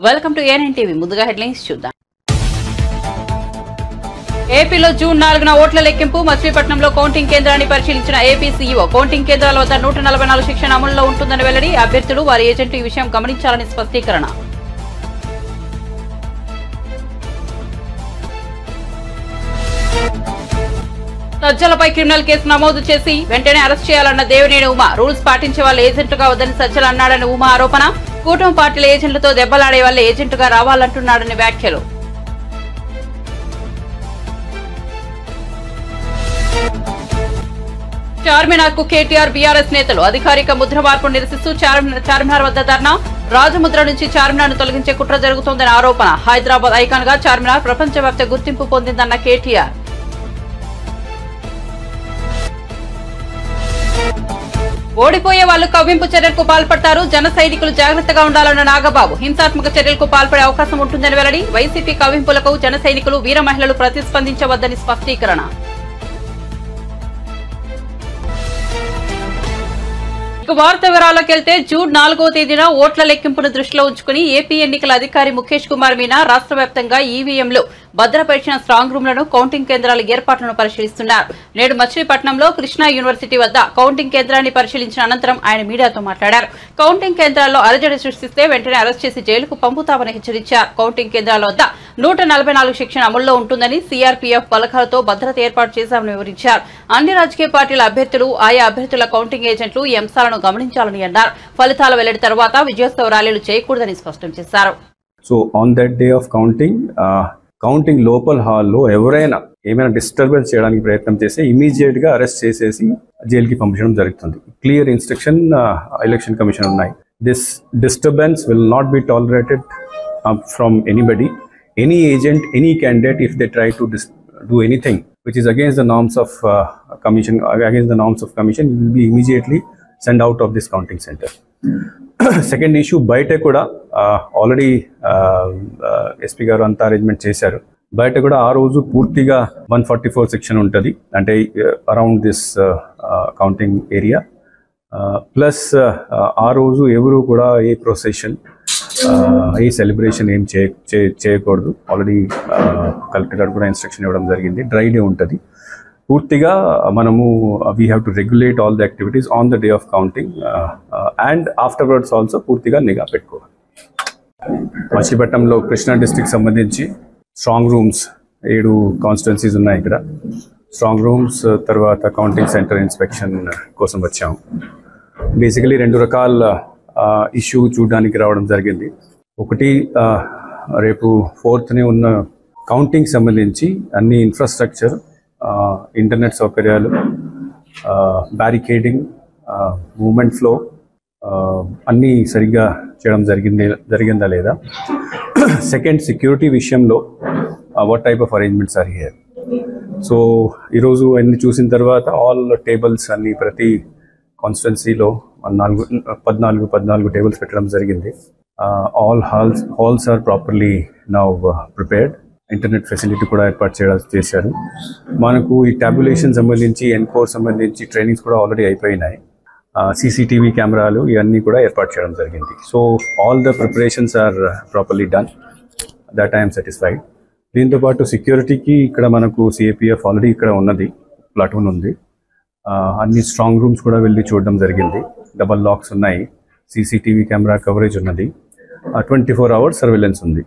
Welcome to ANN TV. ముందుగా headlines చూద్దాం. ఏపీలో జూన్ 4న ఓట్ల లెక్కింపు. మచిలీపట్నంలో కౌంటింగ్ కేంద్రాన్ని పరిశీలించిన ఏపీ సీఈఓ కౌంటింగ్ కేంద్రాల వద్ద 144 శిక్షణ అమలులో ఉంటుందని వెల్లడి. అభ్యర్థులు వారి ఏజెంట్లు ఈ విషయం గమనించాలని స్పష్టీకరణ. సజ్జలపై క్రిమినల్ కేసు నమోదు చేసి వెంటనే అరెస్ట్ చేయాలన్న దేవినేని ఉమా. రూల్స్ పాటించే వాళ్ళ ఏజెంట్గా వద్దని సజ్జల అన్నాడని ఉమా ఆరోపణ. కూటమి పార్టీల ఏజెంట్లతో దెబ్బలాడే వాళ్ళ ఏజెంట్గా రావాలంటున్నాడని వ్యాఖ్యలు. చార్మినార్ కు కేటీఆర్ బీఆర్ఎస్ నేతలు అధికారిక ముద్ర మార్పు నిరసిస్తూ చార్మినార్ వద్ద ధర్నా. రాజముద్ర నుంచి చార్మినార్ ను తొలగించే కుట్ర జరుగుతోందని ఆరోపణ. హైదరాబాద్ ఐకాన్ గా చార్మినార్ ప్రపంచవ్యాప్త గుర్తింపు పొందిందన్న కేటీఆర్. ఓడిపోయే వాళ్లు కవ్వింపు చర్యలకు పాల్పడతారు. జన సైనికులు జాగ్రత్తగా ఉండాలన్న నాగబాబు. హింసాత్మక చర్యలకు పాల్పడే అవకాశం ఉంటుందని వెల్లడి. వైసీపీ కవ్వింపులకు జన సైనికులు వీర మహిళలు ప్రతిస్పందించవద్దని స్పష్టీకరణ. వార్త వివరాల్లోకి వెళ్తే జూన్ 4వ తేదీన ఓట్ల లెక్కింపును దృష్టిలో ఉంచుకుని ఏపీ ఎన్నికల అధికారి ముఖేష్ కుమార్ మీనా రాష్ట్ర వ్యాప్తంగా ఈవీఎంలు భద్రపరిచిన స్ట్రాంగ్ రూమ్లను కౌంటింగ్ కేంద్రాల ఏర్పాట్లను పరిశీలిస్తున్నారు. నేడు మచిలీపట్నంలో కృష్ణా యూనివర్సిటీ వద్ద కౌంటింగ్ కేంద్రాన్ని పరిశీలించిన అనంతరం ఆయన మీడియాతో మాట్లాడారు. కౌంటింగ్ కేంద్రాల్లో అలజడి సృష్టిస్తే వెంటనే అరెస్ట్ చేసి జైలుకు పంపుతామని హెచ్చరించారు. కౌంటింగ్ కేంద్రాల వద్ద 144 శిక్షణ అమల్లో ఉంటుందని, సీఆర్పీఎఫ్ బలగాలతో భద్రత ఏర్పాటు చేశామని వివరించారు. అన్ని రాజకీయ పార్టీల అభ్యర్థులు, ఆయా అభ్యర్థుల కౌంటింగ్ ఏజెంట్లు ఈ అంశాలను గమనించాలని అన్నారు. ఫలితాల వెల్లడి తర్వాత విజయోత్సవ ర్యాలీలు చేయకూడదని స్పష్టం చేశారు. So on that day of counting లోపల హాల్లో ఎవరైనా ఏమైనా డిస్టర్బెన్స్ చేయడానికి ప్రయత్నం చేస్తే ఇమీడియట్ గా అరెస్ట్ చేసేసి జైలుకి పంపించడం జరుగుతుంది. క్లియర్ ఇన్స్ట్రక్షన్ ఎలక్షన్ కమిషన్ ఉన్నాయి. This disturbance will not be tolerated from anybody, any agent, any candidate. If they try to do anything which is against the norms of commission, will be immediately sent out of this counting center. Second issue, బయట కూడా already SP గారు అంతా arrangement చేశారు. బయట కూడా ఆ రోజు పూర్తిగా 144 సెక్షన్ ఉంటుంది, అంటే around this counting area. Plus ఆ రోజు ఎవరు కూడా ఏ ప్రొసెషన్, ఏ సెలబ్రేషన్ ఏం చేయకూడదు. ఆల్రెడీ కలెక్టర్ గారు కూడా ఇన్స్ట్రక్షన్ ఇవ్వడం జరిగింది. డ్రై డే ఉంటుంది పూర్తిగా. మనము we have to regulate all the activities on the day of counting and afterwards also పూర్తిగా నిఘా పెట్టుకోవాలి. మచిలీపట్నంలో కృష్ణా డిస్ట్రిక్ట్ సంబంధించి స్ట్రాంగ్ రూమ్స్ 7 కాన్స్టిట్యున్సీస్ ఉన్నాయి. ఇక్కడ స్ట్రాంగ్ రూమ్స్ తర్వాత కౌంటింగ్ సెంటర్ ఇన్స్పెక్షన్ కోసం వచ్చాము. బేసికలీ 2 రకాల ఇష్యూ చూడడానికి రావడం జరిగింది. ఒకటి, రేపు 4th ఉన్న కౌంటింగ్ సంబంధించి అన్ని ఇన్ఫ్రాస్ట్రక్చర్, ఇంటర్నెట్ సౌకర్యాలు, బ్యారికేడింగ్, మూమెంట్ ఫ్లో అన్నీ సరిగ్గా చేయడం జరిగిందా లేదా. సెకండ్, సెక్యూరిటీ విషయంలో what type of arrangements are here. So ఈరోజు అన్ని చూసిన తర్వాత ఆల్ టేబుల్స్ అన్ని ప్రతి కాన్స్టిట్యున్సీలో 14 టేబుల్స్ పెట్టడం జరిగింది. All halls are properly now prepared. Internet facility కూడా ఏర్పాటు చేశారు. మనకు ఈ టాబ్యులేషన్ సంబంధించి, ఎన్కోర్ సంబంధించి ట్రైనింగ్స్ కూడా ఆల్రెడీ అయిపోయినాయి. సీసీటీవీ కెమెరాలు ఇవన్నీ కూడా ఏర్పాటు చేయడం జరిగింది. So all the preparations are properly done. That I'm satisfied. దీంతోపాటు సెక్యూరిటీకి ఇక్కడ మనకు సిఏపిఎఫ్ ఆల్రెడీ ఇక్కడ ఉన్నది, ప్లాటూన్ ఉంది. అన్ని స్ట్రాంగ్ రూమ్స్ కూడా వెళ్ళి చూడడం జరిగింది. డబల్ లాక్స్ ఉన్నాయి, సీసీటీవీ కెమెరా కవరేజ్ ఉన్నది, 24 hours సర్వేలెన్స్ ఉంది.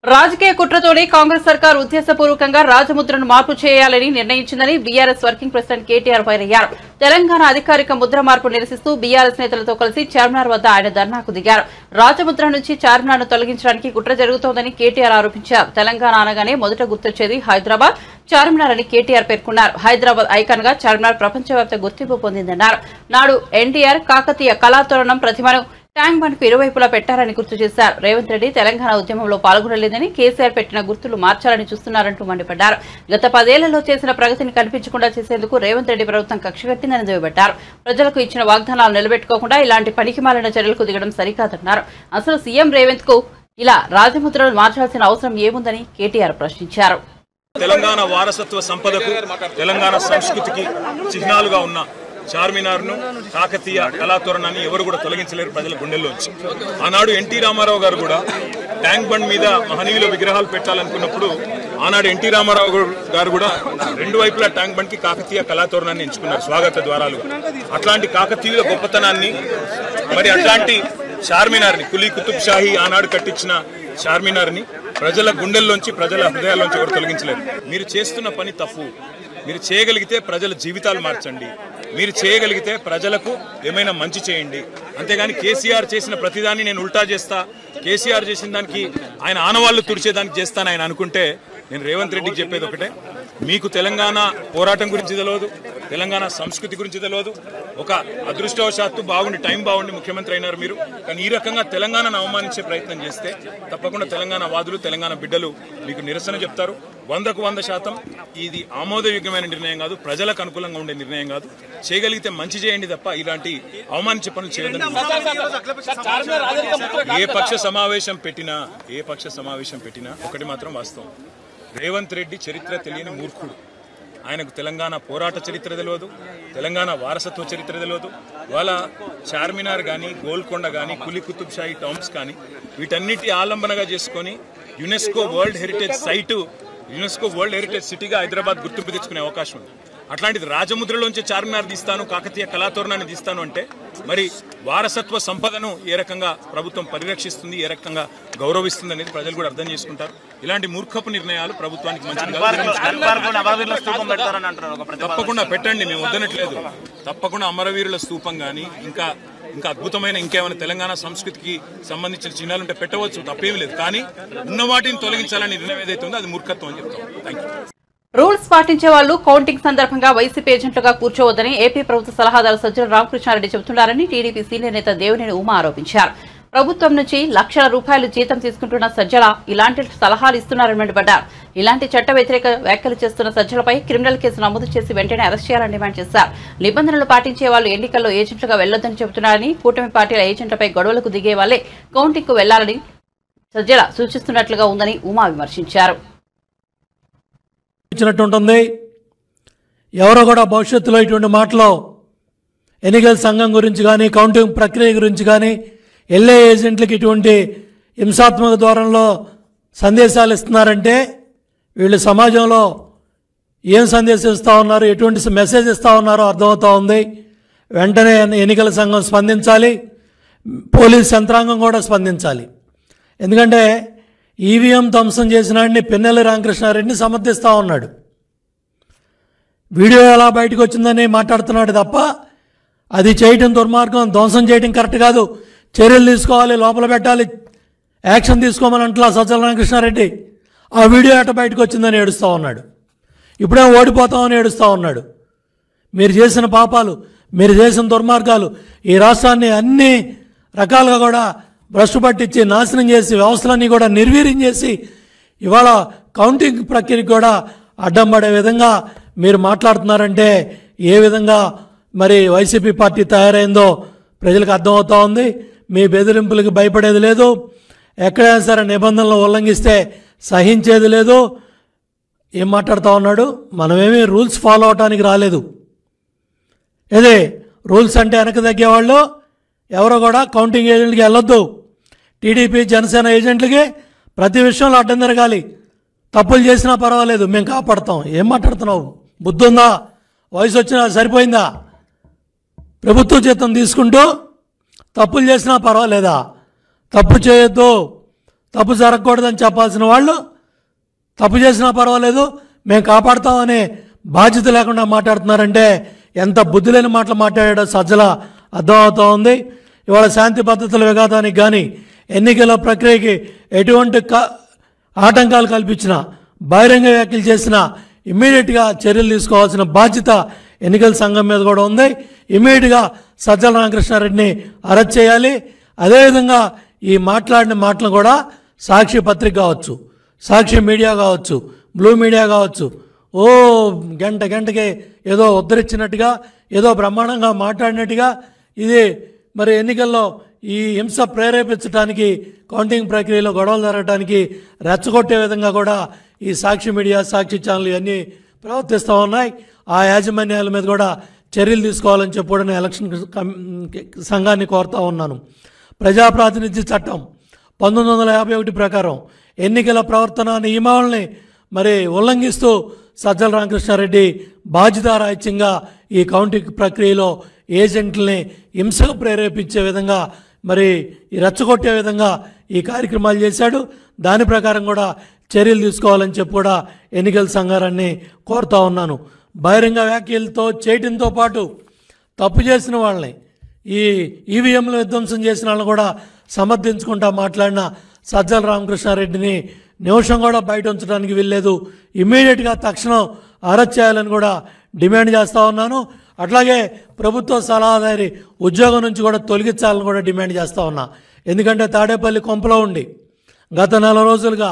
రాజకీయ కుట్రతోనే కాంగ్రెస్ సర్కార్ ఉద్దేశపూర్వకంగా రాజముద్రను మార్పు చేయాలని నిర్ణయించిందని BRS working president KTR fire అయ్యారు. తెలంగాణ అధికారిక ముద్ర మార్పు నిరసిస్తూ బీఆర్ఎస్ నేతలతో కలిసి చార్మినార్ వద్ద ఆయన ధర్నాకు దిగారు. రాజముద్ర నుంచి చార్మినార్ ను తొలగించడానికి కుట్ర జరుగుతోందని కేటీఆర్ ఆరోపించారు. తెలంగాణ అనగానే మొదట గుర్తొచ్చేది హైదరాబాద్, చార్మినార్ అని కేటీఆర్ పేర్కొన్నారు. హైదరాబాద్ ఐకాన్ గా చార్మినార్ ప్రపంచవ్యాప్త గుర్తింపు పొందిందన్నారు. నాడు ఎన్టీఆర్ కాకతీయ కళాతోరణం ప్రతిమను ట్యాంక్ బండ్ కు ఇరువైపులా పెట్టారని గుర్తు చేశారు. రేవంత్ రెడ్డి తెలంగాణ ఉద్యమంలో పాల్గొనలేదని, కేసీఆర్ పెట్టిన గుర్తులు మార్చాలని చూస్తున్నారంటూ మండిపడ్డారు. గత 10 ఏళ్లలో చేసిన ప్రగతిని కనిపించకుండా చేసేందుకు రేవంత్ రెడ్డి ప్రభుత్వం కక్ష కట్టిందని దుయ్యబట్టారు. ప్రజలకు ఇచ్చిన వాగ్దానాలు నిలబెట్టుకోకుండా ఇలాంటి పనికిమాలిన చర్యలకు దిగడం సరికాదన్నారు. అసలు సీఎం రేవంత్ కు ఇలా రాజముద్రను మార్చాల్సిన అవసరం ఏముందని కేటీఆర్ ప్రశ్నించారు. తెలంగాణ వారసత్వ సంపదకు, తెలంగాణ సంస్కృతికి చిహ్నాలుగా ఉన్న చార్మినార్ను, కాకతీయ కళాతోరణాన్ని ఎవరు కూడా తొలగించలేరు ప్రజల గుండెల్లోంచి. ఆనాడు ఎన్టీ రామారావు గారు కూడా ట్యాంక్ బండ్ మీద మహనీయుల విగ్రహాలు పెట్టాలనుకున్నప్పుడు ఆనాడు ఎన్టీ రామారావు గారు కూడా రెండు వైపులా ట్యాంక్ బండ్ కి కాకతీయ కళాతోరణాన్ని ఎంచుకున్నారు స్వాగత ద్వారాలు. అట్లాంటి కాకతీయుల గొప్పతనాన్ని, మరి అట్లాంటి చార్మినార్ని, కులీ కుతుబ్ షాహీ ఆనాడు కట్టించిన చార్మినార్ని ప్రజల గుండెల్లోంచి, ప్రజల హృదయాల్లోంచి ఎవరు తొలగించలేరు. మీరు చేస్తున్న పని తప్పు. మీరు చేయగలిగితే ప్రజల జీవితాలు మార్చండి, మీరు చేయగలిగితే ప్రజలకు ఏమైనా మంచి చేయండి. అంతేగాని కేసీఆర్ చేసిన ప్రతిదాన్ని నేను ఉల్టా చేస్తా, కేసీఆర్ చేసిన దానికి ఆయన ఆనవాళ్లు తుడిచేదానికి చేస్తాను ఆయన అనుకుంటే, నేను రేవంత్ రెడ్డికి చెప్పేది ఒకటే, మీకు తెలంగాణ పోరాటం గురించి తెలియదు, తెలంగాణ సంస్కృతి గురించి తెలియదు. ఒక అదృష్టవశాత్తు టైం బాగుండి ముఖ్యమంత్రి అయినారు మీరు. కానీ ఈ రకంగా తెలంగాణను అవమానించే ప్రయత్నం చేస్తే తప్పకుండా తెలంగాణ వాదులు, తెలంగాణ బిడ్డలు మీకు నిరసన చెప్తారు. 100% ఇది ఆమోదయోగ్యమైన నిర్ణయం కాదు, ప్రజలకు అనుకూలంగా ఉండే నిర్ణయం కాదు. చేయగలిగితే మంచి చేయండి తప్ప ఇలాంటి అవమానించే పనులు చేయొద్దని. ఏ పక్ష సమావేశం పెట్టినా ఒకటి మాత్రం వాస్తవం, రేవంత్ రెడ్డి చరిత్ర తెలియని మూర్ఖుడు. ఆయనకు తెలంగాణ పోరాట చరిత్ర తెలియదు, తెలంగాణ వారసత్వ చరిత్ర తెలియదు. వాళ్ళ చార్మినార్ కానీ, గోల్కొండ కానీ, కులీ కుతుబ్ షాహీ టాంబ్స్ కానీ వీటన్నిటి ఆలంబనగా చేసుకొని యునెస్కో వరల్డ్ హెరిటేజ్ సిటీగా హైదరాబాద్ గుర్తింపు తెచ్చుకునే అవకాశం ఉంది. అట్లాంటిది రాజముద్రలోంచి చార్మినార్ తీస్తాను, కాకతీయ కళాతోరణాన్ని తీస్తాను అంటే మరి వారసత్వ సంపదను ఏ రకంగా ప్రభుత్వం పరిరక్షిస్తుంది, ఏ రకంగా గౌరవిస్తుంది అనేది ప్రజలు కూడా అర్థం చేసుకుంటారు. ఇలాంటి మూర్ఖపు నిర్ణయాలు ప్రభుత్వానికి మంచిది. తప్పకుండా పెట్టండి, మేము వద్దనట్లేదు. తప్పకుండా అమరవీరుల స్తూపం కానీ ఇంకా అద్భుతమైన ఇంకేమైనా తెలంగాణ సంస్కృతికి సంబంధించిన చిహ్నాలు ఉంటే పెట్టవచ్చు, తప్పేమీ లేదు. కానీ ఉన్న వాటిని తొలగించాలని నిర్ణయం ఏదైతే ఉందో అది మూర్ఖత్వం అని చెప్తాం. Thank you. రూల్స్ పాటించే వాళ్లు కౌంటింగ్ సందర్భంగా వైసీపీ ఏజెంట్లుగా కూర్చోవద్దని ఏపీ ప్రభుత్వ సలహాదారు సజ్జల రామకృష్ణారెడ్డి చెబుతున్నారని టీడీపీ సీనియర్ నేత దేవినేని ఉమా ఆరోపించారు. ప్రభుత్వం నుంచి లక్షల రూపాయలు జీతం తీసుకుంటున్న సజ్జల ఇలాంటి సలహాలు ఇస్తున్నారని మండిపడ్డారు. ఇలాంటి చట్ట వ్యతిరేక వ్యాఖ్యలు చేస్తున్న సజ్జలపై క్రిమినల్ కేసు నమోదు చేసి వెంటనే అరెస్ట్ చేయాలని డిమాండ్ చేశారు. నిబంధనలు పాటించే వాళ్ళు ఎన్నికల్లో ఏజెంట్లుగా వెళ్లొద్దని చెబుతున్నారని, కూటమి పార్టీల ఏజెంట్లపై గొడవలకు దిగే వాళ్లే కౌంటింగ్ కు వెళ్లాలని సజ్జల సూచిస్తున్నట్లుగా ఉందని ఉమా విమర్శించారు. ఉంటుంది ఎవరో కూడా భవిష్యత్తులో ఇటువంటి మాటలో ఎన్నికల సంఘం గురించి కానీ, కౌంటింగ్ ప్రక్రియ గురించి కానీ, ఎల్ఏ ఏజెంట్లకి ఇటువంటి హింసాత్మక ధోరణిలో సందేశాలు ఇస్తున్నారంటే వీళ్ళు సమాజంలో ఏం సందేశం ఇస్తూ ఉన్నారు, ఎటువంటి మెసేజ్ ఇస్తూ ఉన్నారో అర్థమవుతూ ఉంది. వెంటనే ఎన్నికల సంఘం స్పందించాలి, పోలీస్ యంత్రాంగం కూడా స్పందించాలి. ఎందుకంటే ఈవీఎం ధ్వంసం చేసినాడిని పిన్నెల్లి రామకృష్ణారెడ్డిని సమర్థిస్తూ ఉన్నాడు. వీడియో ఎలా బయటకు వచ్చిందని మాట్లాడుతున్నాడు తప్ప అది చేయటం దుర్మార్గం, ధ్వంసం చేయటం కరెక్ట్ కాదు, చర్యలు తీసుకోవాలి, లోపల పెట్టాలి, యాక్షన్ తీసుకోమని అంటలా సజ్జల రామకృష్ణారెడ్డి. ఆ వీడియో ఎట బయటకు వచ్చిందని ఏడుస్తూ ఉన్నాడు. ఇప్పుడే ఓడిపోతామని ఏడుస్తూ ఉన్నాడు. మీరు చేసిన పాపాలు, మీరు చేసిన దుర్మార్గాలు ఈ రాష్ట్రాన్ని అన్ని రకాలుగా కూడా భ్రష్టు పట్టించి నాశనం చేసి వ్యవస్థలన్నీ కూడా నిర్వీర్యం చేసి ఇవాళ కౌంటింగ్ ప్రక్రియకు కూడా అడ్డం పడే విధంగా మీరు మాట్లాడుతున్నారంటే ఏ విధంగా మరి వైసీపీ పార్టీ తయారైందో ప్రజలకు అర్థమవుతూ ఉంది. మీ బెదిరింపులకు భయపడేది లేదు, ఎక్కడైనా సరే నిబంధనలు ఉల్లంఘిస్తే సహించేది లేదు. ఏం మాట్లాడుతూ ఉన్నాడు? మనమేమీ రూల్స్ ఫాలో అవడానికి రాలేదు. ఇదే రూల్స్ అంటే వెనక తగ్గేవాళ్ళు ఎవరో కూడా కౌంటింగ్ ఏజెంట్కి వెళ్ళొద్దు. టీడీపీ జనసేన ఏజెంట్లకి ప్రతి విషయంలో అడ్డం జరగాలి. తప్పులు చేసినా పర్వాలేదు, మేము కాపాడుతాం. ఏం మాట్లాడుతున్నావు? బుద్ధి ఉందా? వయసు వచ్చినా సరిపోయిందా? ప్రభుత్వ జీతం తీసుకుంటూ తప్పులు చేసినా పర్వాలేదా? తప్పు చేయొద్దు, తప్పు జరగకూడదని చెప్పాల్సిన వాళ్ళు తప్పు చేసినా పర్వాలేదు మేము కాపాడుతామనే బాధ్యత లేకుండా మాట్లాడుతున్నారంటే ఎంత బుద్ధి లేని మాటలు మాట్లాడాడో సజ్జల అర్థమవుతూ ఉంది. ఇవాళ శాంతి భద్రతల విఘాతానికి కానీ, ఎన్నికల ప్రక్రియకి ఎటువంటి ఆటంకాలు కల్పించినా, బహిరంగ వ్యాఖ్యలు చేసినా ఇమ్మీడియట్గా చర్యలు తీసుకోవాల్సిన బాధ్యత ఎన్నికల సంఘం మీద కూడా ఉంది. ఇమ్మీడియట్గా సజ్జల రామకృష్ణారెడ్డిని అరెస్ట్ చేయాలి. అదేవిధంగా ఈ మాట్లాడిన మాటలు కూడా సాక్షి పత్రిక కావచ్చు, సాక్షి మీడియా కావచ్చు, బ్లూ మీడియా కావచ్చు, గంటకి ఏదో ఉద్ధరించినట్టుగా, ఏదో బ్రహ్మాండంగా మాట్లాడినట్టుగా ఇది మరి ఎన్నికల్లో ఈ హింస ప్రేరేపించడానికి, కౌంటింగ్ ప్రక్రియలో గొడవలు జరగడానికి రెచ్చగొట్టే విధంగా కూడా ఈ సాక్షి మీడియా, సాక్షి ఛానల్ ఇవన్నీ ప్రవర్తిస్తూ ఉన్నాయి. ఆ యాజమాన్యాల మీద కూడా చర్యలు తీసుకోవాలని చెప్పి ఎలక్షన్ సంఘాన్ని కోరుతా ఉన్నాను. ప్రజాప్రాతినిధ్య చట్టం 1951 ప్రకారం ఎన్నికల ప్రవర్తన నియమావళిని మరి ఉల్లంఘిస్తూ సజ్జల రామకృష్ణారెడ్డి బాధ్యతారాహిత్యంగా ఈ కౌంటింగ్ ప్రక్రియలో ఏజెంట్లని హింసకు ప్రేరేపించే విధంగా మరి ఈ రెచ్చగొట్టే విధంగా ఈ కార్యక్రమాలు చేశాడు. దాని ప్రకారం కూడా చర్యలు తీసుకోవాలని చెప్పి కూడా ఎన్నికల సంఘాన్ని కోరుతా ఉన్నాను. బహిరంగ వ్యాఖ్యలతో చేయడంతో పాటు తప్పు చేసిన వాళ్ళని, ఈ ఈవీఎంలు విధ్వంసం చేసిన వాళ్ళని కూడా సమర్థించుకుంటా మాట్లాడిన సజ్జల రామకృష్ణారెడ్డిని నిమిషం కూడా బయట ఉంచడానికి వీల్లేదు. ఇమ్మీడియట్గా తక్షణం అరెస్ట్ చేయాలని కూడా డిమాండ్ చేస్తూ ఉన్నాను. అట్లాగే ప్రభుత్వ సలహాదారి ఉద్యోగం నుంచి కూడా తొలగించాలని కూడా డిమాండ్ చేస్తూ ఉన్నా. ఎందుకంటే తాడేపల్లి కొంపలో ఉండి గత 4 రోజులుగా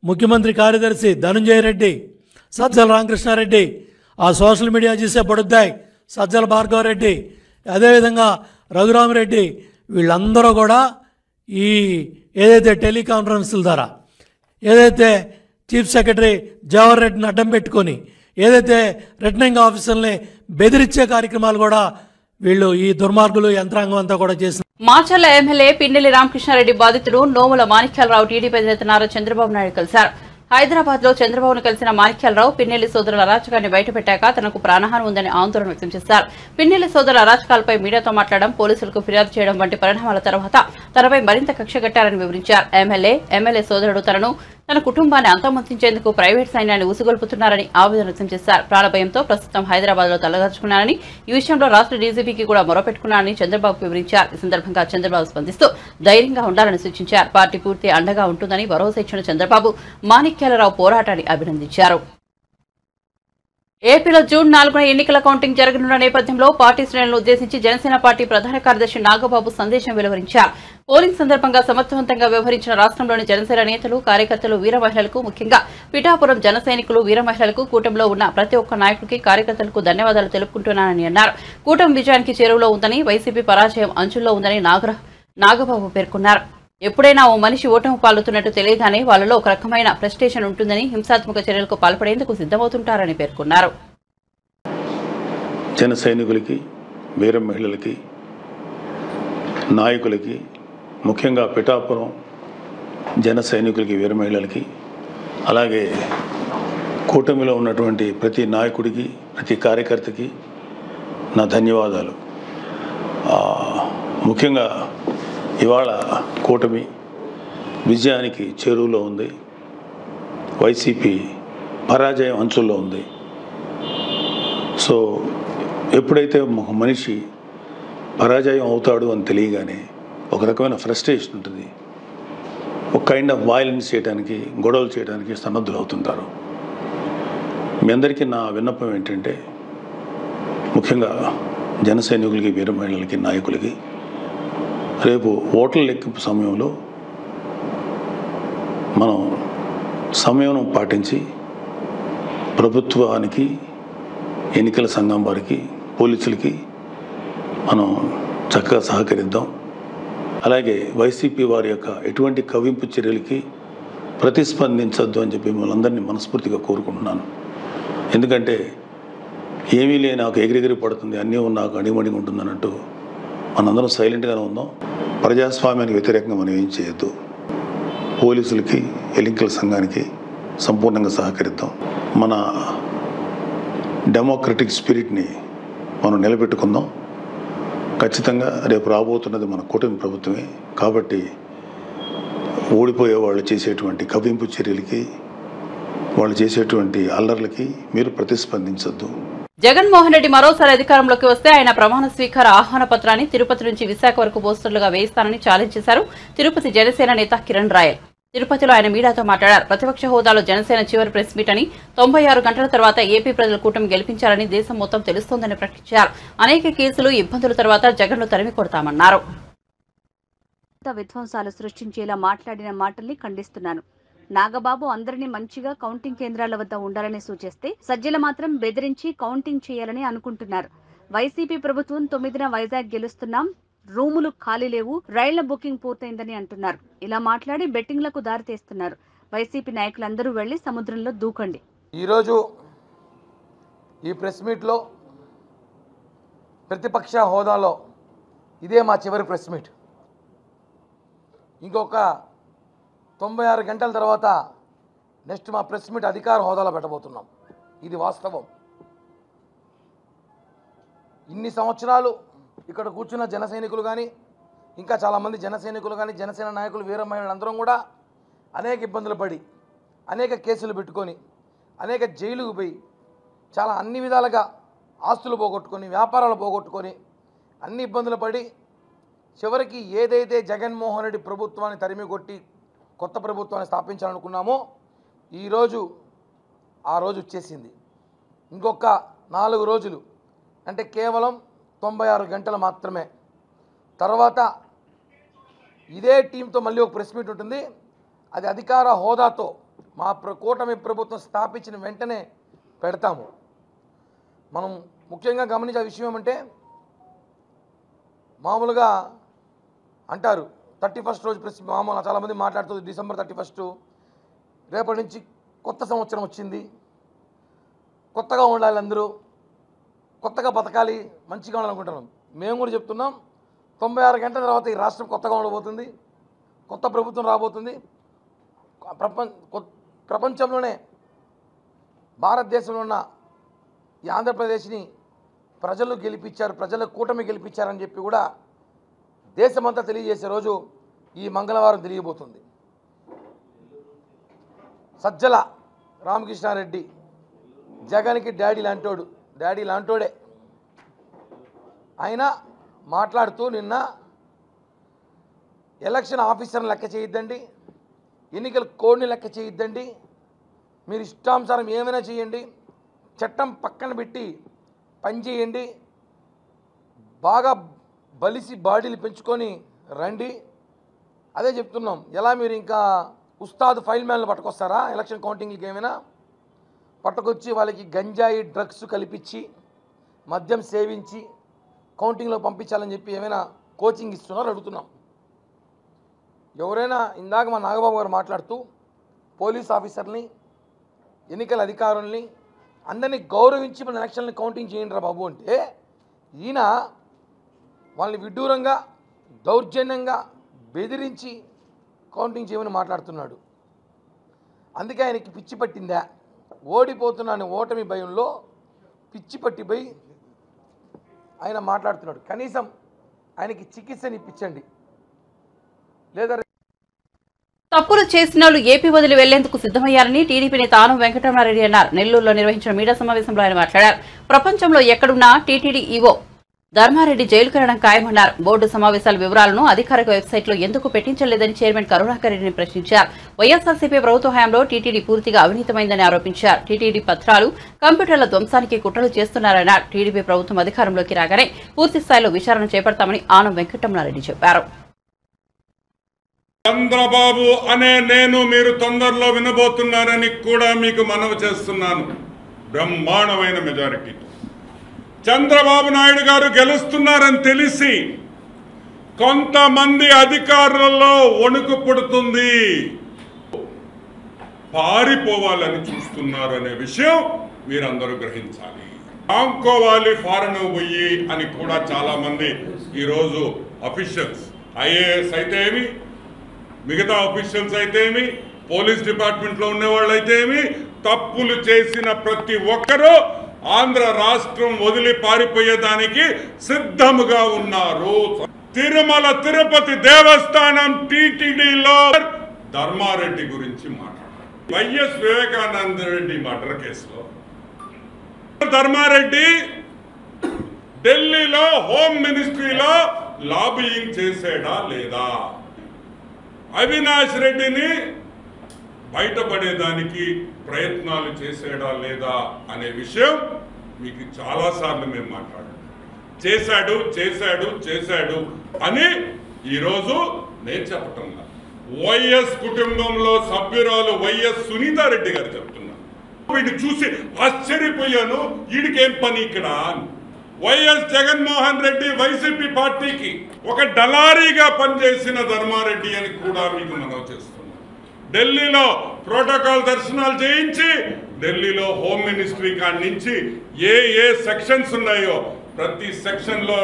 ముఖ్యమంత్రి కార్యదర్శి ధనంజయ రెడ్డి, సజ్జల రామకృష్ణారెడ్డి, ఆ సోషల్ మీడియా చేసే బడుద్దాయి సజ్జల భార్గవరెడ్డి, అదేవిధంగా రఘురామరెడ్డి, వీళ్ళందరూ కూడా ఈ ఏదైతే టెలికాన్ఫరెన్స్ల ద్వారా ఏదైతే చీఫ్ సెక్రటరీ జవహర్ రెడ్డిని అడ్డం పెట్టుకొని ఏదైతే రిటర్నింగ్ ఆఫీసర్ని బెదిరించే కార్యక్రమాలు కూడా వీళ్ళు ఈ దుర్మార్గులు యంత్రాంగం అంతా కూడా చేసిన. మాచర్ల ఎమ్మెల్యే పిన్నెల్లి రామకృష్ణారెడ్డి బాధితుడు నోముల మాణిక్యాలరావు టీడీపీ అధినేత నారా చంద్రబాబు నాయుడు కలిశారు. హైదరాబాద్ లో చంద్రబాబును కలిసిన మాణిక్యాలరావు పిన్నెల్లి సోదరుల అరాచకాన్ని బయటపెట్టాక తనకు ప్రాణహాని ఉందని ఆందోళన వ్యక్తం చేశారు. పిన్నెల్లి సోదరుల అరాచకాలపై మీడియాతో మాట్లాడడం, పోలీసులకు ఫిర్యాదు చేయడం వంటి పరిణామాల తర్వాత తనపై మరింత కక్షగట్టారని వివరించారు. ఎమ్మెల్యే సోదరుడు తన కుటుంబాన్ని అంతమొందించేందుకు ప్రైవేట్ సైన్యాన్ని ఉసుగొల్పుతున్నారని ఆవేదన వ్యక్తం చేశారు. ప్రాణభయంతో ప్రస్తుతం హైదరాబాద్ లో తలదాచుకున్నారని, ఈ విషయంలో రాష్ట్ర డీజీపీకి కూడా మొరపెట్టుకున్నారని చంద్రబాబు వివరించారు. ఈ సందర్భంగా చంద్రబాబు స్పందిస్తూ ధైర్యంగా ఉండాలని సూచించారు. పార్టీ పూర్తి అండగా ఉంటుందని భరోసా ఇచ్చిన చంద్రబాబు మాణిక్యాలరావు పోరాటాన్ని అభినందించారు. ఏపీలో జూన్ 4న ఎన్నికల కౌంటింగ్ జరగనున్న నేపథ్యంలో పార్టీ శ్రేణులను ఉద్దేశించి జనసేన పార్టీ ప్రధాన కార్యదర్శి నాగబాబు సందేశం వెలువరించారు. పోలింగ్ సందర్భంగా సమర్థవంతంగా వ్యవహరించిన రాష్ట్రంలోని జనసేన నేతలు, కార్యకర్తలు, వీర మహిళలకు, ముఖ్యంగా పిఠాపురం జన సైనికులు, వీర మహిళలకు, కూటమిలో ఉన్న ప్రతి ఒక్క నాయకుడికి, కార్యకర్తలకు ధన్యవాదాలు తెలుపుకుంటున్నానని అన్నారు. కూటమి విజయానికి చేరువలో ఉందని, వైసీపీ పరాజయం అంచుల్లో ఉందని నాగబాబు పేర్కొన్నారు. ఎప్పుడైనా ఓ మనిషి ఓటమి పాల్గొతున్నట్టు తెలియగానే వాళ్లలో ఒక రకమైన ఫ్రస్ట్రేషన్ ఉంటుందని, హింసాత్మక చర్యలకు పాల్పడేందుకు సిద్ధమవుతుంటారని పేర్కొన్నారు. జన సైనికులకి, వీర మహిళలకి, నాయకులకి, ముఖ్యంగా పిఠాపురం జన సైనికులకి, వీర మహిళలకి, అలాగే కూటమిలో ఉన్నటువంటి ప్రతి నాయకుడికి, ప్రతి కార్యకర్తకి నా ధన్యవాదాలు. ముఖ్యంగా ఇవాళ కూటమి విజయానికి చేరువలో ఉంది. వైసీపీ పరాజయం అంచుల్లో ఉంది. సో ఎప్పుడైతే ఒక మనిషి పరాజయం అవుతాడు అని తెలియగానే ఒక రకమైన ఫ్రస్ట్రేషన్ ఉంటుంది. ఒక కైండ్ ఆఫ్ వైలెన్స్ చేయడానికి, గొడవలు చేయడానికి సన్నద్ధులు అవుతుంటారు. మీ అందరికీ నా విన్నపం ఏంటంటే, ముఖ్యంగా జన సైనికులకి, వీర మహిళలకి, నాయకులకి, రేపు ఓట్ల లెక్కింపు సమయంలో మనం సమయం పాటించి ప్రభుత్వానికి, ఎన్నికల సంఘం వారికి, పోలీసులకి మనం చక్కగా సహకరిద్దాం. అలాగే వైసీపీ వారి యొక్క ఎటువంటి కవింపు చర్యలకి ప్రతిస్పందించద్దు అని చెప్పి మిమ్మల్ని అందరినీ మనస్ఫూర్తిగా కోరుకుంటున్నాను. ఎందుకంటే ఏమీ లేని నాకు ఎగిరెగిరి పడుతుంది, అన్నీ నాకు అణిమణిగా ఉంటుంది అన్నట్టు మనందరం సైలెంట్గానే ఉందాం. ప్రజాస్వామ్యానికి వ్యతిరేకంగా మనం ఏం చేయొద్దు. పోలీసులకి, ఎన్నికల సంఘానికి సంపూర్ణంగా సహకరిద్దాం. మన డెమోక్రటిక్ స్పిరిట్ని మనం నిలబెట్టుకుందాం. ఖచ్చితంగా రేపు రాబోతున్నది మన కూటమి ప్రభుత్వమే. కాబట్టి ఓడిపోయే వాళ్ళు చేసేటువంటి కవ్వింపు చర్యలకి, వాళ్ళు చేసేటువంటి అల్లర్లకి మీరు ప్రతిస్పందించొద్దు. జగన్మోహన్ రెడ్డి మరోసారి అధికారంలోకి వస్తే ఆయన ప్రమాణ స్వీకార ఆహ్వాన పత్రాన్ని తిరుపతి నుంచి విశాఖ వరకు పోస్టర్లుగా వేయిస్తానని ఛాలెంజ్ చేశారు తిరుపతి జనసేన నేత కిరణ్ రాయల్. తిరుపతిలో ఆయన మీడియాతో మాట్లాడారు. ప్రతిపక్ష హోదాలో జనసేన చివరి ప్రెస్ మీట్ అని, 96 గంటల తర్వాత ఏపీ ప్రజల కూటమి గెలిపించారని దేశం మొత్తం తెలుస్తోందని ప్రకటించారు. అనేక కేసులు, ఇబ్బందుల తర్వాత జగన్ను తరిమి కొడతామన్నారు. విధ్వంసాలు సృష్టించేలా మాట్లాడిన మాటల్ని ఖండిస్తున్నాను. నాగబాబు అందరినీ మంచిగా కౌంటింగ్ కేంద్రాల వద్ద ఉండాలని సూచిస్తే సజ్జల మాత్రం బెదిరించి కౌంటింగ్ చేయాలని అనుకుంటున్నారు. వైసీపీ ప్రభుత్వం 9న వైజాగ్ గెలుస్తున్నాం, రూములు ఖాళీ లేవు, రైళ్ల బుకింగ్ పూర్తయిందని అంటున్నారు. ఇలా మాట్లాడి బెట్టింగ్లకు దారితీస్తున్నారు. వైసీపీ నాయకులందరూ వెళ్లి సముద్రంలో దూకండి. ఈరోజు ఈ ప్రెస్ మీట్లో ప్రతిపక్ష హోదాలో ఇదే మా చివరి ప్రెస్ మీట్. ఇంకొక 96 గంటల తర్వాత నెక్స్ట్ మా ప్రెస్ మీట్ అధికార హోదాలో పెట్టబోతున్నాం. ఇది వాస్తవం. ఇన్ని సంవత్సరాలు ఇక్కడ కూర్చున్న జన సైనికులు కానీ, ఇంకా చాలామంది జన సైనికులు కానీ, జనసేన నాయకులు, వీరమహిళలందరం కూడా అనేక ఇబ్బందులు పడి, అనేక కేసులు పెట్టుకొని, అనేక జైలుకు పోయి, చాలా అన్ని విధాలుగా ఆస్తులు పోగొట్టుకొని, వ్యాపారాలు పోగొట్టుకొని, అన్ని ఇబ్బందులు పడి చివరికి ఏదైతే జగన్మోహన్ రెడ్డి ప్రభుత్వాన్ని తరిమి కొట్టి కొత్త ప్రభుత్వాన్ని స్థాపించాలనుకున్నామో ఈరోజు ఆ రోజు వచ్చేసింది. ఇంకొక 4 రోజులు అంటే కేవలం 96 గంటలు మాత్రమే. తర్వాత ఇదే టీంతో మళ్ళీ ఒక ప్రెస్ మీట్ ఉంటుంది. అది అధికార హోదాతో మా కూటమి ప్రభుత్వం స్థాపించిన వెంటనే పెడతాము. మనం ముఖ్యంగా గమనించే విషయం ఏమంటే, మామూలుగా అంటారు 31st రోజు ప్రెస్ మామూలు చాలామంది మాట్లాడుతుంది డిసెంబర్ 31 రేపటి నుంచి కొత్త సంవత్సరం వచ్చింది, కొత్తగా ఉండాలి, అందరూ కొత్తగా బతకాలి, మంచిగా ఉండాలనుకుంటున్నాం. మేము కూడా చెప్తున్నాం 96 గంటల తర్వాత ఈ రాష్ట్రం కొత్తగా ఉండబోతుంది, కొత్త ప్రభుత్వం రాబోతుంది. ప్రపంచంలోనే భారతదేశంలో ఉన్న ఈ ఆంధ్రప్రదేశ్ని ప్రజలు గెలిపించారు, ప్రజల కూటమి గెలిపించారని చెప్పి కూడా దేశమంతా తెలియజేసే రోజు ఈ మంగళవారం తెలియబోతుంది. సజ్జల రామకృష్ణారెడ్డి జగన్కి డాడీ లాంటోడే. ఆయన మాట్లాడుతూ నిన్న ఎలక్షన్ ఆఫీసర్ని లెక్క చేయొద్దండి, ఎన్నికల కోడ్ని లెక్క చేయొద్దండి, మీరు ఇష్టానుసారం ఏమైనా చేయండి, చట్టం పక్కన పెట్టి పనిచేయండి, బాగా బలిసి బాడీలు పెంచుకొని రండి. అదే చెప్తున్నాం. ఎలా మీరు ఇంకా ఉస్తాద్ ఫైల్ మ్యాన్లు పట్టుకొస్తారా ఎలక్షన్ కౌంటింగ్కి? ఏమైనా పట్టుకొచ్చి వాళ్ళకి గంజాయి డ్రగ్స్ కల్పించి మద్యం సేవించి కౌంటింగ్లో పంపించాలని చెప్పి ఏమైనా కోచింగ్ ఇస్తున్నారో అడుగుతున్నాం. ఎవరైనా ఇందాక మా నాగబాబు గారు మాట్లాడుతూ పోలీస్ ఆఫీసర్ని, ఎన్నికల అధికారుల్ని అందరినీ గౌరవించి మన ఎలక్షన్ని కౌంటింగ్ చేయండి రా బాబు అంటే, ఈయన వాళ్ళని విడ్డూరంగా దౌర్జన్యంగా బెదిరించి కౌంటింగ్ చేయమని మాట్లాడుతున్నాడు. అందుకే ఆయనకి పిచ్చి పట్టిందా, ఓడిపోతున్నాను ఓటమి భయంలో పిచ్చి పట్టిపోయి ఆయన మాట్లాడుతున్నాడు. కనీసం ఆయనకి చికిత్సని ఇప్పించండి. లేదా తప్పులు చేసిన వాళ్ళు ఏపీ వదిలి వెళ్లేందుకు సిద్దమయ్యారని టీడీపీ నేత ఆనం వెంకటరమణారెడ్డి అన్నారు. నెల్లూరులో నిర్వహించిన మీడియా సమావేశంలో ఆయన మాట్లాడారు. ప్రపంచంలో ఎక్కడున్నా టీటీడీ ఈవో ధర్మారెడ్డి జైలుకు వెళ్లడం ఖాయమన్నారు. బోర్డు సమావేశాల వివరాలను అధికారిక వెబ్సైట్లో ఎందుకు పెట్టించలేదని చైర్మన్ కరుణాకర్ రెడ్డిని ప్రశ్నించారు. వైఎస్ఆర్సీపీ ప్రభుత్వ హయాంలో టీటీడీ పూర్తిగా అవినీతమైందని ఆరోపించారు. టీటీడీ పత్రాలు, కంప్యూటర్ల ధ్వంసానికి కుట్రలు చేస్తున్నారన్నారు. టీడీపీ ప్రభుత్వం అధికారంలోకి రాగానే పూర్తి స్థాయిలో విచారణ చేపడతామని ఆనం వెంకటరమణారెడ్డి చెప్పారు. చంద్రబాబు అనే నేను మీరు తొందరలో వినబోతున్నారని కూడా మీకు మనవి చేస్తున్నాను. బ్రహ్మాండమైన మెజారిటీతో చంద్రబాబు నాయుడు గారు గెలుస్తున్నారని తెలిసి కొంతమంది అధికారులలో వణుకు పుడుతుంది, పారిపోవాలని చూస్తున్నారు అనే విషయం మీరందరూ గ్రహించాలి. ఆంకోవాలి ఫారెన్ పోయి అని కూడా చాలా మంది ఈరోజు అఫీషియల్స్, ఐఏఎస్ అయితే ఏమి, మిగతా అఫీషియల్స్ అయితే ఏమి, పోలీస్ డిపార్ట్మెంట్లో ఉండేవాళ్ళు అయితే ఏమి, తప్పులు చేసిన ప్రతి ఒక్కరూ ఆంధ్ర రాష్ట్రం వదిలి పారిపోయేదానికి సిద్ధముగా ఉన్నారు. తిరుమల తిరుపతి దేవస్థానం టీటీడీలో ధర్మారెడ్డి గురించి మాట్లాడారు. వైఎస్ వివేకానంద రెడ్డి మర్డర్ కేసులో ధర్మారెడ్డి ఢిల్లీలో హోమ్ మినిస్ట్రీలో లాబియింగ్ చేసాడా లేదా, అవినాష్ రెడ్డిని బయటపడేదానికి ప్రయత్నాలు చేసాడా లేదా అనే విషయం మీకు చాలాసార్లు మేము మాట్లాడాం. చేశాడు చేశాడు చేశాడు అని ఈరోజు నేను చెప్పటం లేదు. వైఎస్ కుటుంబంలో సభ్యురాలు వైఎస్ సునీతారెడ్డి గారు చెప్తున్నారు. వీడిని చూసి ఆశ్చర్యపోయాను, వీడికేం పని ఇక్కడ. వైఎస్ జగన్మోహన్ రెడ్డి వైసీపీ పార్టీకి ఒక డలారీగా పనిచేసిన ధర్మారెడ్డి అని కూడా మీకు మనవి చేస్తున్నాం. ఢిల్లీలో ప్రోటోకాల్ దర్శనాలు చేయించి ఢిల్లీలో హోమ్ మినిస్ట్రీ కాడి నుంచి ఏ సెక్షన్స్ ఉన్నాయో ప్రతి సెక్షన్లో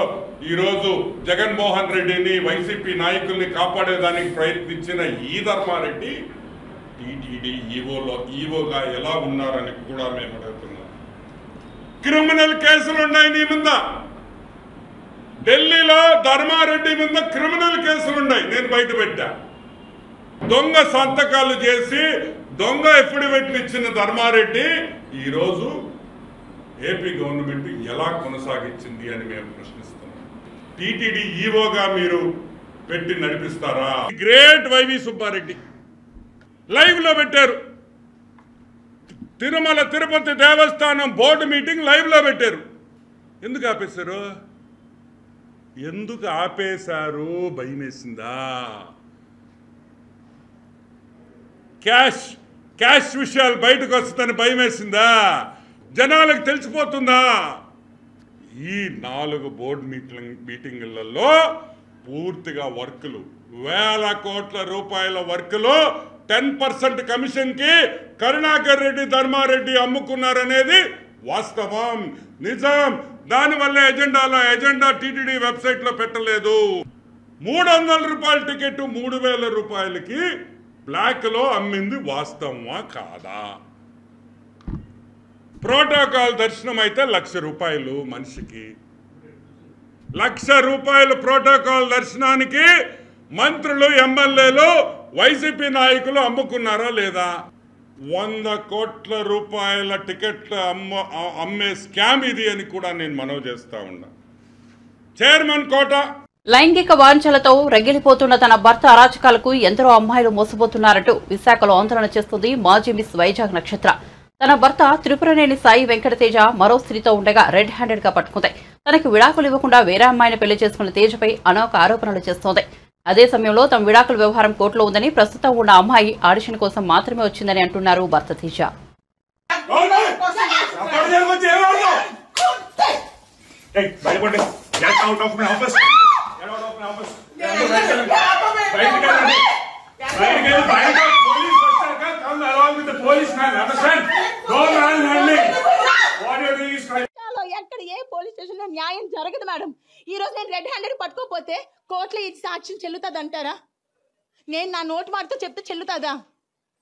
ఈరోజు జగన్మోహన్ రెడ్డిని వైసీపీ నాయకుల్ని కాపాడేదానికి ప్రయత్నించిన ఈ ధర్మారెడ్డి టీటీడీ ఈవోగా ఎలా ఉన్నారని కూడా మేము అడుగుతున్నాం. క్రిమినల్ కేసులు ఉన్నాయి నీ మీద. ఢిల్లీలో ధర్మారెడ్డి మీద క్రిమినల్ కేసులు ఉన్నాయి, నేను బయట పెట్టా. దొంగ సంతకాలు చేసి దొంగ ఎఫిడవిట్లు ఇచ్చిన ధర్మారెడ్డి ఈరోజు ఏపీ గవర్నమెంట్ ఎలా కొనసాగించింది అని మేము ప్రశ్నిస్తున్నాం. టీటీడీ ఈవోగా మీరు పెట్టి నడిపిస్తారా? గ్రేట్ వైవి సుబ్బారెడ్డి లైవ్ లో పెట్టారు. తిరుమల తిరుపతి దేవస్థానం బోర్డు మీటింగ్ లైవ్ లో పెట్టారు. ఎందుకు ఆపేశారు? ఎందుకు ఆపేశారు? భయం వేసిందా? క్యాష్ విషయాలు బయటకు వస్తుందని భయం వేసిందా? జనాలకు తెలిసిపోతుందా? ఈ 4 బోర్డు మీటింగులలో పూర్తిగా వర్కులు, వేల కోట్ల రూపాయల వర్కులు 10% కమిషన్కి కరుణాకర్ రెడ్డి ధర్మారెడ్డి అమ్ముకున్నారనేది వాస్తవం, నిజం. దానివల్ల ఎజెండా టీటీడీ వెబ్సైట్లో పెట్టలేదు. 300 రూపాయల టికెట్ 3000 రూపాయలకి బ్లాక్లో అమ్మింది వాస్తవమా కాదా? ప్రోటోకాల్ దర్శనం అయితే 1,00,000 రూపాయలు మనిషికి. 1,00,000 రూపాయలు ప్రోటోకాల్ దర్శనానికి మంత్రులు, ఎమ్మెల్యేలు, వైసీపీ నాయకులు అమ్ముకున్నారా లేదా? 100 కోట్ల రూపాయల టికెట్ల అమ్మే స్కామ్ ఇది అని కూడా నేను మనవి చేస్తా ఉన్నా. చైర్మన్ కోట లైంగిక వాంఛలతో రగిలిపోతున్న తన భర్త అరాచకాలకు ఎందరో అమ్మాయిలు మోసపోతున్నారంటూ విశాఖలో ఆందోళన చేస్తుంది మాజీ మిస్ వైజాగ్ నక్షత్ర. తన భర్త త్రిపురనేని సాయి వెంకటతేజ మరో స్త్రీతో ఉండగా రెడ్ హ్యాండెడ్ గా పట్టుకుంది. తనకు విడాకులు ఇవ్వకుండా వేరే అమ్మాయిని పెళ్లి చేసుకున్న తేజపై అనేక ఆరోపణలు చేస్తోంది. అదే సమయంలో తమ విడాకుల వ్యవహారం కోర్టులో ఉందని, ప్రస్తుతం ఉన్న అమ్మాయి ఆడిషన్ కోసం మాత్రమే వచ్చిందని అంటున్నారు భర్త తేజ. ఎక్కడ ఏ పోలీస్ స్టేషన్ లో న్యాయం జరగదు మేడం. ఈ రోజు నేను రెడ్ హ్యాండెడ్ పట్టుకోపోతే కోర్టులో ఇది సాక్ష్యం చెల్లుతుంది అంటారా? నేను నా నోటు మాటతో చెప్తే చెల్లుతుందా?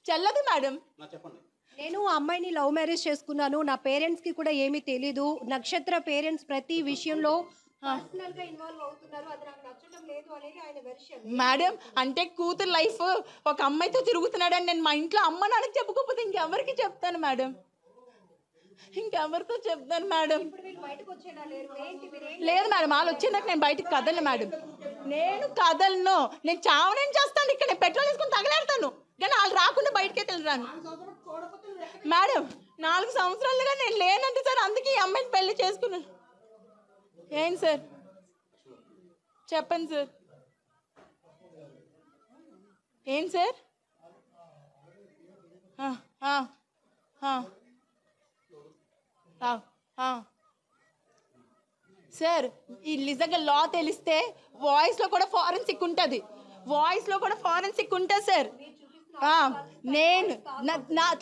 చెల్లదు మేడం. నేను అమ్మాయిని లవ్ మ్యారేజ్ చేసుకున్నాను. నా పేరెంట్స్ కి కూడా ఏమీ తెలీదు. నక్షత్ర పేరెంట్స్ ప్రతి విషయంలో ఇన్వాల్వ్ అవుతున్నారు. అది నాకు నచ్చడం లేదు అనేది ఆయన వెర్షన్. మేడం అంటే కూతురు లైఫ్ ఒక అమ్మాయితో తిరుగుతున్నాడని నేను మా ఇంట్లో అమ్మ నాన్నకి చెప్పుకోకపోతే ఇంకెవరికి చెప్తాను మేడం? ఇంకెవరితో చెప్తాను మేడం? లేదు మేడం, వాళ్ళు వచ్చేందుకు నేను బయటకు కదలను మేడం. నేను కదలను, నేను చావనేం చేస్తాను. ఇక్కడ నేను పెట్రోల్ వేసుకుని తగలేడతాను, కానీ వాళ్ళు రాకుండా బయటకే వెళ్ళరాను మేడం. 4 సంవత్సరాలుగా నేను లేనంటే సార్, అందుకే ఈ అమ్మాయిని పెళ్లి చేసుకున్నాను. ఏం సార్ చెప్పండి సార్. ఏం సార్? సార్ ఈ నిజంగా లా తెలిస్తే వాయిస్లో కూడా ఫారెన్సిక్ ఉంటుంది. వాయిస్లో కూడా ఫారెన్సిక్ ఉంటుంది సార్. నేను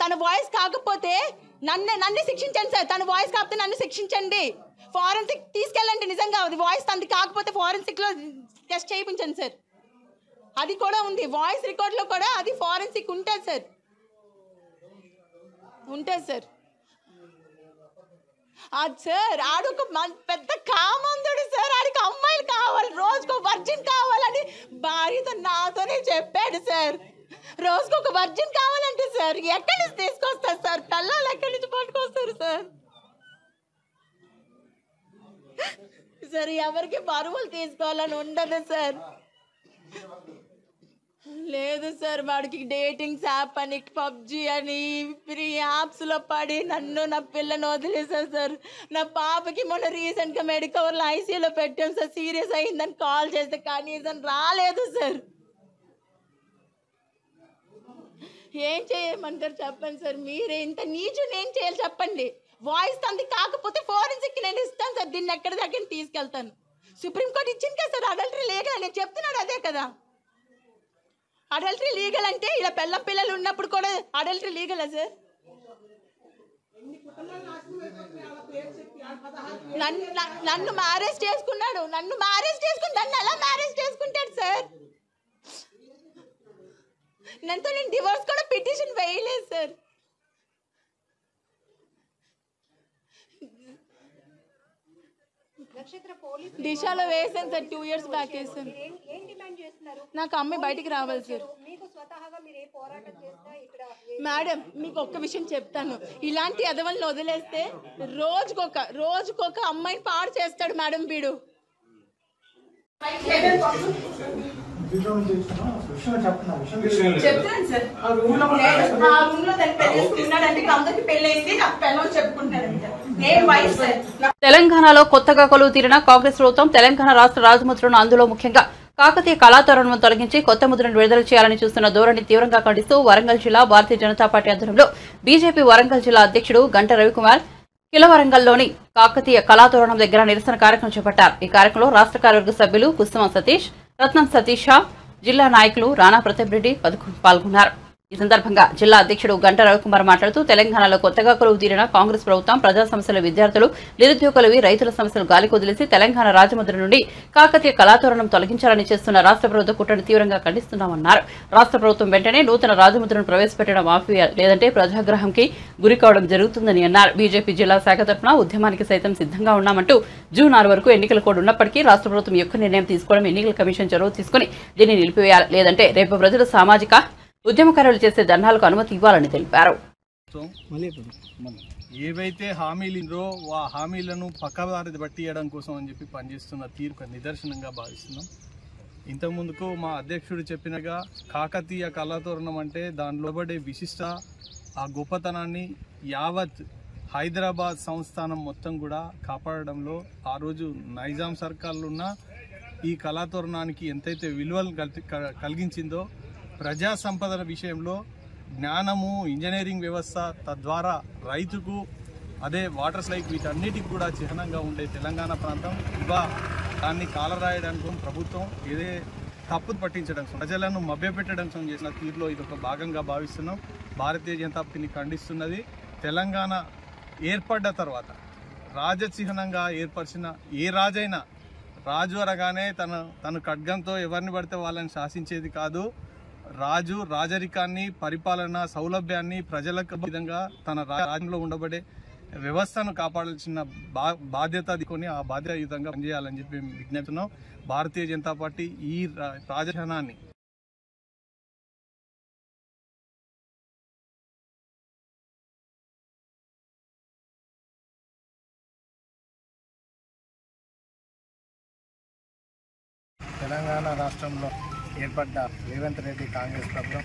తన వాయిస్ కాకపోతే నన్ను శిక్షించండి సార్. తన వాయిస్ కాకపోతే నన్ను శిక్షించండి. ఫారెన్సిక్ తీసుకెళ్ళండి. నిజంగా అది వాయిస్ తనది కాకపోతే ఫారెన్సిక్లో టెస్ట్ చేయించండి సార్. అది కూడా ఉంది వాయిస్ రికార్డ్లో కూడా, అది ఫారెన్సిక్ ఉంటుంది సార్. ఉంటుంది సార్. సార్ ఆడొక పెద్ద కామందుడు సార్. ఆడికి అమ్మాయిలు కావాలి, రోజుకు వర్జిన్ కావాలని భార్యతో నాతోనే చెప్పాడు సార్. రోజుకు ఒక వర్జిన్ కావాలంటే సార్ ఎక్కడి నుంచి తీసుకొస్తారు సార్? పిల్లలు ఎక్కడి నుంచి పట్టుకొస్తారు సార్? సార్ ఎవరికి బరువులు తీసుకోవాలని ఉండదు సార్. లేదు సార్, వాడికి డేటింగ్స్ యాప్ అని, పబ్జి అని, ఫ్రీ యాప్స్లో పడి నన్ను నా పిల్లని వదిలేసారు సార్. నా పాపకి మొన్న రీసెంట్గా మెడికవర్లో ఐసీయూలో పెట్టాం సార్. సీరియస్ అయిందని కాల్ చేస్తే కనీసం రాలేదు సార్. ఏం చేయమంటారు చెప్పండి సార్? మీరే ఇంత నీచుని ఏం చేయాలి చెప్పండి? వాయిస్ తంది కాకపోతే ఫోరెన్సిక్ నేను ఇస్తాను సార్. దీన్ని ఎక్కడి దగ్గర తీసుకెళ్తాను. సుప్రీంకోర్టు ఇచ్చింది కదా సార్ అడల్టరీ లీగల్. నేను చెప్తున్నాడు అదే కదా, అడల్టరీ లీగల్ అంటే ఇలా పిల్లలు ఉన్నప్పుడు కూడా అడల్టరీ లీగలా సార్? నన్ను మ్యారేజ్ చేసుకున్నాడు. నన్ను మ్యారేజ్ చేసుకుని దాన్ని ఎలా మ్యారేజ్ చేసుకుంటాడు సార్? నేను డివోర్స్ కూడా పిటిషన్ వేయలేదు సార్. దిశలో వేసాను సార్, 2 years బ్యాక్ వేసాను. నాకు అమ్మాయి బయటికి రావాలి సార్. మేడం మీకు ఒక్క విషయం చెప్తాను, ఇలాంటి ఎదవల్ని వదిలేస్తే రోజుకొక అమ్మాయిని పాడు చేస్తాడు మేడం వీడు. చెప్తాను సార్, ఆ రూమ్ లో తను పెళ్ళేసుకున్నాడంటే అందరికి పెళ్ళైంది, నాకు పెళ్ళని చెప్పుకుంటాడంట. నేను వైఫ్ సార్. తెలంగాణలో కొత్తగా కొలువు తీరిన కాంగ్రెస్ ప్రభుత్వం తెలంగాణ రాష్ట్ర రాజముద్రను, అందులో ముఖ్యంగా కాకతీయ కళాతోరణం తొలగించి కొత్త ముద్రను విడుదల చేయాలని చూస్తున్న ధోరణి తీవ్రంగా ఖండిస్తూ వరంగల్ జిల్లా భారతీయ జనతా పార్టీ ఆధ్వర్యంలో బీజేపీ వరంగల్ జిల్లా అధ్యక్షుడు గంట రవికుమార్ కిలవరంగల్లోని కాకతీయ కళాతోరణం దగ్గర నిరసన కార్యక్రమం చేపట్టారు. ఈ కార్యక్రమంలో రాష్ట్ర కార్యవర్గ సభ్యులు కుసుమ సతీష్, రత్నం సతీష, జిల్లా నాయకులు రాణా ప్రతాప్ రెడ్డి పాల్గొన్నారు. ఈ సందర్భంగా జిల్లా అధ్యక్షుడు గంట రవికుమార్ మాట్లాడుతూ తెలంగాణలో కొత్తగా కొలువు తీరిన కాంగ్రెస్ ప్రభుత్వం ప్రజా సమస్యలు, విద్యార్థులు, నిరుద్యోగులవి, రైతుల సమస్యలు గాలికి వదిలేసి తెలంగాణ రాజముద్ర నుండి కాకతీయ కళాతోరణం తొలగించాలని చేస్తున్న రాష్ట్ర ప్రభుత్వ కుట్రను తీవ్రంగా ఖండిస్తున్నామన్నారు. రాష్ట్ర ప్రభుత్వం వెంటనే నూతన రాజముద్రను ప్రవేశపెట్టడం మాఫియా లేదంటే ప్రజాగ్రహంకి గురి కావడం జరుగుతుందని అన్నారు. బీజేపీ జిల్లా శాఖ తరఫున ఉద్యమానికి సైతం సిద్ధంగా ఉన్నామంటూ జూన్ 6 వరకు ఎన్నికల కోడ్ ఉన్నప్పటికీ రాష్ట్ర ప్రభుత్వం యొక్క నిర్ణయం తీసుకోవడం, ఎన్నికల కమిషన్ చొరవ తీసుకుని దీన్ని నిలిపివేయాలి, లేదంటే రేపు ప్రజలు సామాజిక ఉద్యమకారులు చేసే ధర్నాలకు అనుమతి ఇవ్వాలని తెలిపారు. ఏవైతే హామీలు ఆ హామీలను పక్కదారి పట్టియడం కోసం అని చెప్పి పనిచేస్తున్న తీరు నిదర్శనంగా భావిస్తున్నాం. ఇంతకుముందుకు మా అధ్యక్షుడు చెప్పినగా కాకతీయ కళాతోరణం అంటే దానిలో పడే విశిష్ట ఆ గొప్పతనాన్ని యావత్ హైదరాబాద్ సంస్థానం మొత్తం కూడా కాపాడడంలో ఆ రోజు నైజాం సర్కార్లో ఉన్న ఈ కళాతోరణానికి ఎంతైతే విలువలు కలిగించిందో ప్రజా సంపదల విషయంలో జ్ఞానము, ఇంజనీరింగ్ వ్యవస్థ, తద్వారా రైతుకు, అదే వాటర్ సైకిల్, వీటన్నిటికి కూడా చిహ్నంగా ఉండే తెలంగాణ ప్రాంతం దాన్ని కాలరాయడానికి ప్రభుత్వం ఏదే తప్పు పట్టించడం, ప్రజలను మభ్యపెట్టడం చేసిన తీరులో ఇది ఒక భాగంగా భావిస్తున్నాం. భారతీయ జనతా పార్టీని ఖండిస్తున్నది. తెలంగాణ ఏర్పడ్డ తర్వాత రాజచిహ్నంగా ఏర్పరిచిన ఏ రాజైనా రాజు అనగానే తన ఖడ్గంతో ఎవరిని పడితే వాళ్ళని శాసించేది కాదు. రాజు రాజరికాన్ని, పరిపాలన సౌలభ్యాన్ని ప్రజలకు విధంగా తన రాజ్యంలో ఉండబడే వ్యవస్థను కాపాడాల్సిన బాధ్యత కొని ఆ బాధ్యతాయుతంగా పనిచేయాలని చెప్పి విజ్ఞప్తున్నాం. భారతీయ జనతా పార్టీ ఈ రాజధానాన్ని తెలంగాణ రాష్ట్రంలో ఏర్పడ్డ రేవంత్ రెడ్డి కాంగ్రెస్ ప్రభుత్వం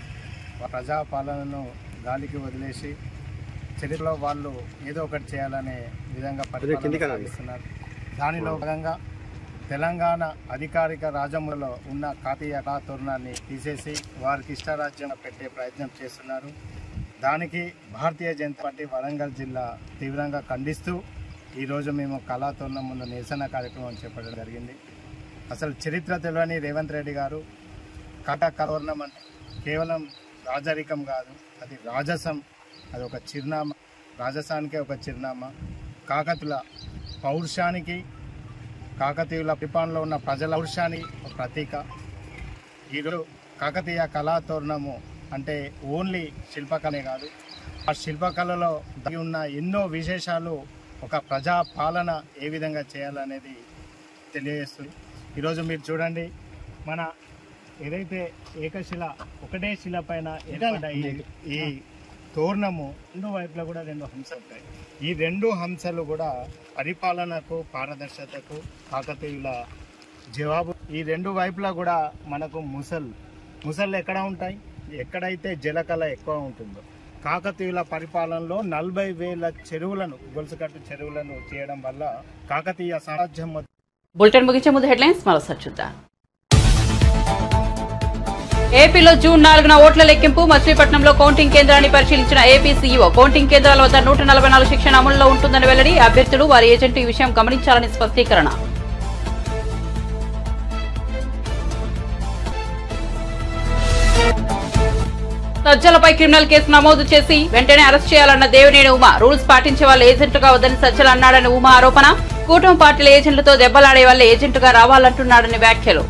ప్రజాపాలనను గాలికి వదిలేసి చరిత్రలో వాళ్ళు ఏదో ఒకటి చేయాలనే విధంగా పరిపాలిస్తున్నారు. దానిలో భాగంగా తెలంగాణ అధికారిక రాజములలో ఉన్న కాకతీయ కళాతోరణాన్ని తీసేసి వారికి ఇష్టరాజ్యం పెట్టే ప్రయత్నం చేస్తున్నారు. దానికి భారతీయ జనతా పార్టీ వరంగల్ జిల్లా తీవ్రంగా ఖండిస్తూ ఈరోజు మేము కళాతోరణం ముందు నిరసన కార్యక్రమం చేపట్టడం జరిగింది. అసలు చరిత్ర తెలియని రేవంత్ రెడ్డి గారు కళాతోరణం అంటే కేవలం రాజరికం కాదు, అది రాజసం, అది ఒక చిరునామా, రాజసానికే ఒక చిరునామా, కాకతీయుల పౌరుషానికి, కాకతీయుల పరిపాలనలో ఉన్న ప్రజల పౌరుషానికి ఒక ప్రతీక. ఈరోజు కాకతీయ కళాతోరణము అంటే ఓన్లీ శిల్పకళే కాదు, ఆ శిల్పకళలో దాగి ఉన్న ఎన్నో విశేషాలు, ఒక ప్రజా పాలన ఏ విధంగా చేయాలనేది తెలియజేస్తుంది. ఈరోజు మీరు చూడండి, మన ఏదైతే ఏకశిల ఒకటే శిల పైన ఏర్పడ్డ ఈ తోరణము రెండు వైపులా కూడా 2 హంసలు ఉంటాయి. ఈ 2 హంసలు కూడా పరిపాలనకు, పారదర్శకతకు కాకతీయుల జవాబు. ఈ 2 వైపులా కూడా మనకు ముసళ్ళు ఎక్కడ ఉంటాయి? ఎక్కడైతే జలకళ ఎక్కువ ఉంటుందో. కాకతీయుల పరిపాలనలో 40,000 చెరువులను, గొలుసుకట్టు చెరువులను చేయడం వల్ల కాకతీయ సామ్రాజ్యం. బులెటిన్ ముగించే ముందు హెడ్లైన్స్ మరోసారి చూద్దాం. ఏపీలో జూన్ 4న ఓట్ల లెక్కింపు. మచిలీపట్నంలో కౌంటింగ్ కేంద్రాన్ని పరిశీలించిన ఏపీ సీఈఓ కౌంటింగ్ కేంద్రాల వద్ద 144 శిక్షణ అమలులో ఉంటుందని వెల్లడి. అభ్యర్థులు, వారి ఏజెంట్లు ఈ విషయం గమనించాలని స్పష్టీకరణ. సజ్జలపై క్రిమినల్ కేసు నమోదు చేసి వెంటనే అరెస్ట్ చేయాలన్న దేవినేని ఉమా. రూల్స్ పాటించే వాళ్ళు ఏజెంట్లుగా వద్దని సజ్జల అన్నాడని ఉమా ఆరోపణ. కూటమి పార్టీల ఏజెంట్లతో దెబ్బలాడే వాళ్ళ ఏజెంట్గా రావాలంటున్నాడని వ్యాఖ్యలు.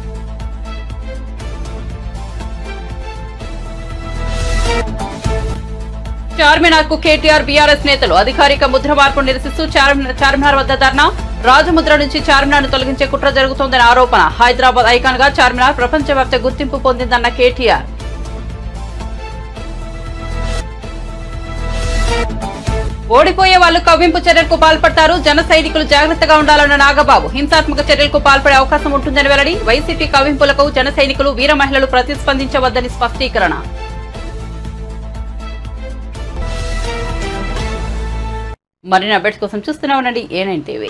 చార్మినార్ కు కేటీఆర్ బీఆర్ఎస్ నేతలు అధికారిక ముద్ర మార్పు నిరసిస్తూ చార్మినార్ వద్ద ధర్నా. రాజముద్ర నుంచి చార్మినార్ ను తొలగించే కుట్ర జరుగుతోందని ఆరోపణ. హైదరాబాద్ ఐకాన్ గా చార్మినార్ ప్రపంచవ్యాప్త గుర్తింపు పొందిందన్న కేటీఆర్. ఓడిపోయే వాళ్లు కవ్వింపు చర్యలకు పాల్పడతారు. జన సైనికులు జాగ్రత్తగా ఉండాలన్న నాగబాబు. హింసాత్మక చర్యలకు పాల్పడే అవకాశం ఉంటుందని వెల్లడి. వైసీపీ కవ్వింపులకు జన సైనికులు వీర మహిళలు ప్రతిస్పందించవద్దని స్పష్టీకరణ. మరిన్ని అప్డేట్స్ కోసం చూస్తూనే ఉండండి A9 TV.